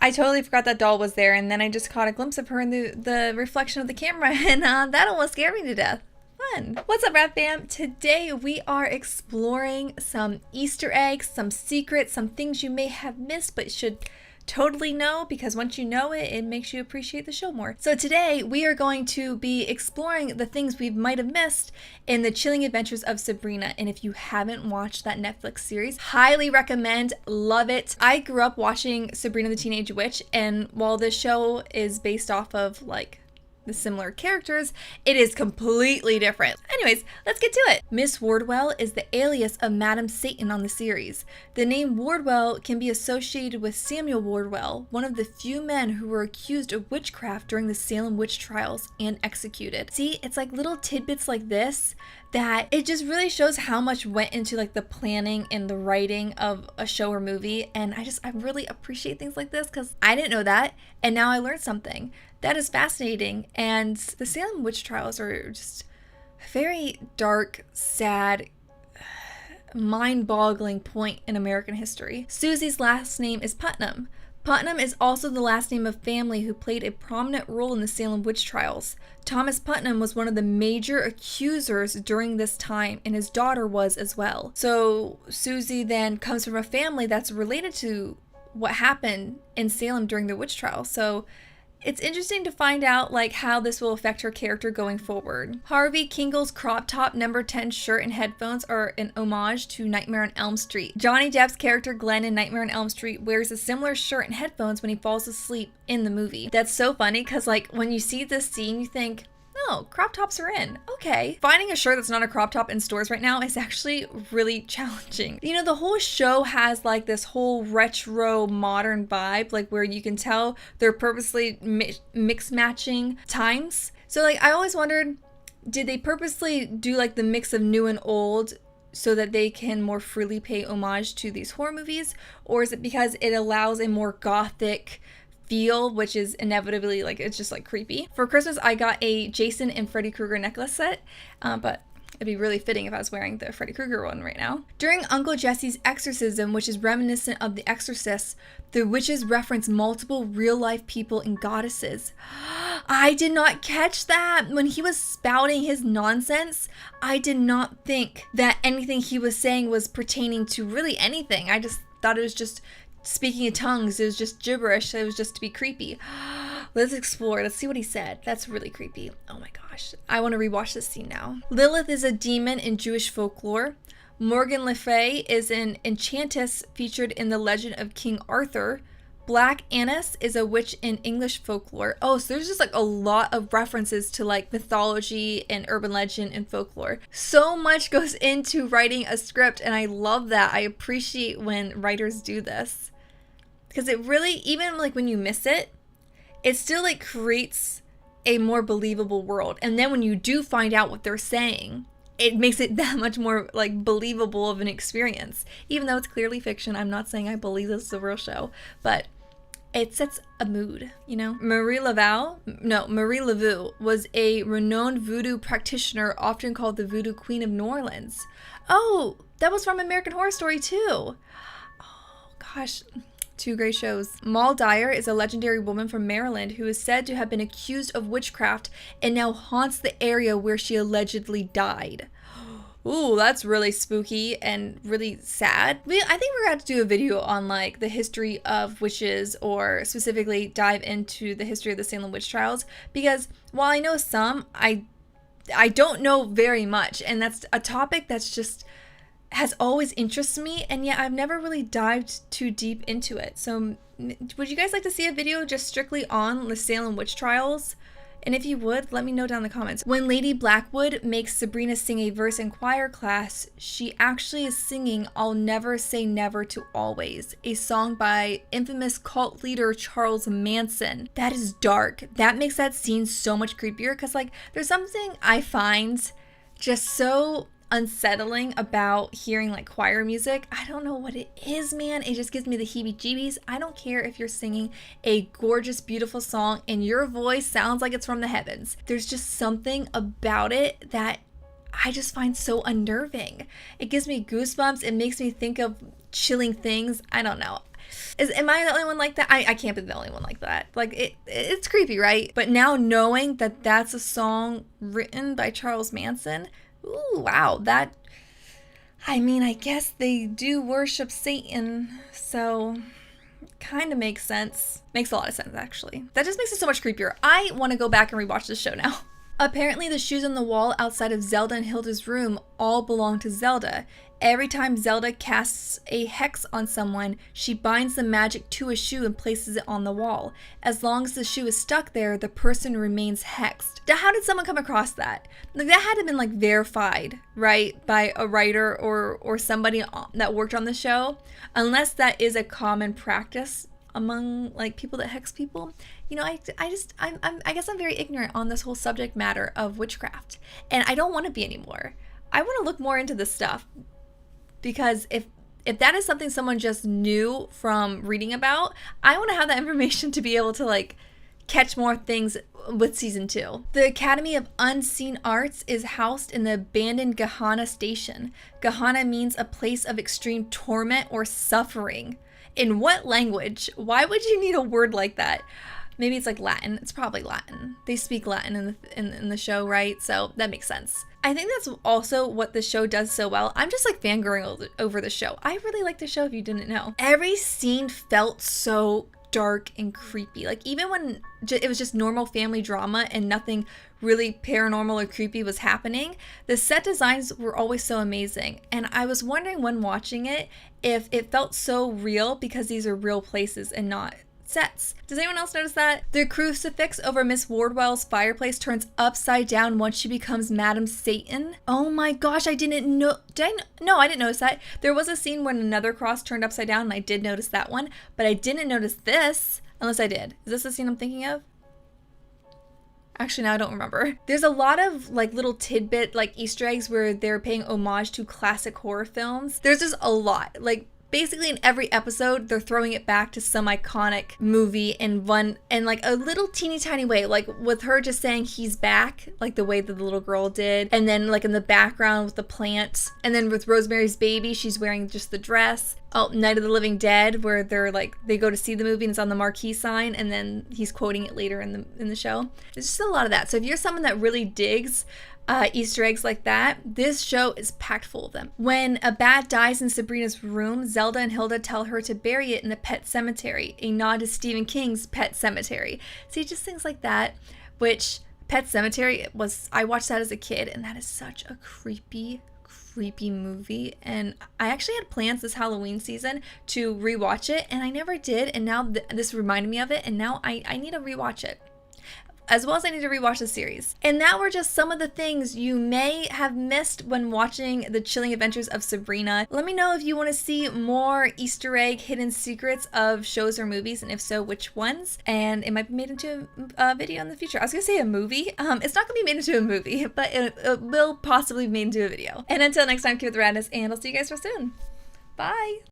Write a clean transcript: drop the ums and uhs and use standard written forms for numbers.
I totally forgot that doll was there, and then I just caught a glimpse of her in the reflection of the camera, and that almost scared me to death. Fun. What's up, Rat Fam? Today we are exploring some Easter eggs, some secrets, some things you may have missed but should totally know, because once you know it, it makes you appreciate the show more. So today we are going to be exploring the things we might have missed in the chilling adventures of Sabrina. And if you haven't watched that Netflix series, highly recommend, love it. I grew up watching Sabrina the Teenage Witch, and while this show is based off of like the similar characters, it is completely different. Anyways, let's get to it. Miss Wardwell is the alias of Madam Satan on the series. The name Wardwell can be associated with Samuel Wardwell, one of the few men who were accused of witchcraft during the Salem witch trials and executed. See, it's like little tidbits like this that it just really shows how much went into like the planning and the writing of a show or movie. And I really appreciate things like this because I didn't know that, and now I learned something. That is fascinating. And the Salem witch trials are just a very dark, sad, mind-boggling point in American history. Susie's last name is Putnam. Putnam is also the last name of family who played a prominent role in the Salem witch trials. Thomas Putnam was one of the major accusers during this time, and his daughter was as well. So Susie then comes from a family that's related to what happened in Salem during the witch trial. So it's interesting to find out like how this will affect her character going forward. Harvey Keitel's crop top number 10 shirt and headphones are an homage to Nightmare on Elm Street. Johnny Depp's character Glenn in Nightmare on Elm Street wears a similar shirt and headphones when he falls asleep in the movie. That's so funny because like when you see this scene you think, no, crop tops are in. Okay. Finding a shirt that's not a crop top in stores right now is actually really challenging. You know, the whole show has like this whole retro modern vibe, like where you can tell they're purposely mix matching times. So like I always wondered, did they purposely do like the mix of new and old so that they can more freely pay homage to these horror movies? Or is it because it allows a more gothic feel, which is inevitably like it's just like creepy? For Christmas I got a Jason and Freddy Krueger necklace set, but it'd be really fitting if I was wearing the Freddy Krueger one right now. During Uncle Jesse's exorcism, which is reminiscent of The Exorcist, the witches reference multiple real-life people and goddesses. I did not catch that. When he was spouting his nonsense, I did not think that anything he was saying was pertaining to really anything. I just thought it was just speaking in tongues. It was just gibberish. It was just to be creepy. Let's explore. Let's see what he said. That's really creepy. Oh my gosh. I want to rewatch this scene now. Lilith is a demon in Jewish folklore. Morgan Le Fay is an enchantress featured in the legend of King Arthur. Black Annis is a witch in English folklore. Oh, so there's just like a lot of references to like mythology and urban legend and folklore. So much goes into writing a script, and I love that. I appreciate when writers do this. Because it really, even like when you miss it, it still like creates a more believable world. And then when you do find out what they're saying, it makes it that much more like believable of an experience. Even though it's clearly fiction, I'm not saying I believe this is a real show, but it sets a mood, you know? Marie Laveau was a renowned voodoo practitioner, often called the Voodoo Queen of New Orleans. Oh, that was from American Horror Story too. Oh gosh. Two great shows. Maul Dyer is a legendary woman from Maryland who is said to have been accused of witchcraft and now haunts the area where she allegedly died. Ooh, that's really spooky and really sad. I think we're going to do a video on like the history of witches, or specifically dive into the history of the Salem witch trials, because while I know some, I don't know very much, and that's a topic that's just has always interested me, and yet I've never really dived too deep into it. So would you guys like to see a video just strictly on the Salem witch trials? And if you would, let me know down in the comments. When Lady Blackwood makes Sabrina sing a verse in choir class, she actually is singing "I'll Never Say Never to Always," a song by infamous cult leader Charles Manson. That is dark. That makes that scene so much creepier, because like there's something I find just so unsettling about hearing like choir music. I don't know what it is, man. It just gives me the heebie-jeebies. I don't care if you're singing a gorgeous, beautiful song and your voice sounds like it's from the heavens. There's just something about it that I just find so unnerving. It gives me goosebumps. It makes me think of chilling things. I don't know. Am I the only one like that? I can't be the only one like that. Like, it's creepy, right? But now knowing that that's a song written by Charles Manson, ooh, wow, that, I mean, I guess they do worship Satan, so kind of makes sense. Makes a lot of sense, actually. That just makes it so much creepier. I want to go back and rewatch this show now. Apparently, the shoes on the wall outside of Zelda and Hilda's room all belong to Zelda. Every time Zelda casts a hex on someone, she binds the magic to a shoe and places it on the wall. As long as the shoe is stuck there, the person remains hexed. Now, how did someone come across that? Like, that had to have been, like, verified, right, by a writer or somebody that worked on the show, unless that is a common practice among, like, people that hex people. You know, I guess I'm very ignorant on this whole subject matter of witchcraft, and I don't want to be anymore. I want to look more into this stuff, because if that is something someone just knew from reading about, I want to have that information to be able to, like, catch more things with season 2. The Academy of Unseen Arts is housed in the abandoned Gahanna station. Gahanna means a place of extreme torment or suffering. In what language? Why would you need a word like that? Maybe it's like Latin. It's probably Latin. They speak Latin in the show, right? So that makes sense. I think that's also what the show does so well. I'm just like fangirling over the show. I really like the show, if you didn't know. Every scene felt so dark and creepy. Like, even when it was just normal family drama and nothing really paranormal or creepy was happening, the set designs were always so amazing. And I was wondering when watching it if it felt so real because these are real places and not sets. Does anyone else notice that? The crucifix over Miss Wardwell's fireplace turns upside down once she becomes Madam Satan. Oh my gosh, I didn't know. No, I didn't notice that. There was a scene when another cross turned upside down, and I did notice that one, but I didn't notice this, unless I did. Is this the scene I'm thinking of? Actually, now I don't remember. There's a lot of like little tidbit, like Easter eggs where they're paying homage to classic horror films. There's just a lot. Like, basically in every episode, they're throwing it back to some iconic movie in like a little teeny tiny way, like with her just saying he's back, like the way that the little girl did, and then like in the background with the plant, and then with Rosemary's Baby, she's wearing just the dress. Oh, Night of the Living Dead, where they go to see the movie and it's on the marquee sign, and then he's quoting it later in the show. There's just a lot of that. So if you're someone that really digs Easter eggs like that, this show is packed full of them. When a bat dies in Sabrina's room, Zelda and Hilda tell her to bury it in the pet cemetery, a nod to Stephen King's Pet Sematary. See, just things like that, which Pet Sematary I watched that as a kid, and that is such a creepy movie, and I actually had plans this Halloween season to rewatch it, and I never did, and now this reminded me of it, and now I need to rewatch it, as well as I need to rewatch the series. And that were just some of the things you may have missed when watching The Chilling Adventures of Sabrina. Let me know if you want to see more Easter egg hidden secrets of shows or movies, and if so, which ones. And it might be made into a video in the future. I was gonna say a movie. It's not gonna be made into a movie, but it will possibly be made into a video. And until next time, keep it the radness, and I'll see you guys real soon. Bye!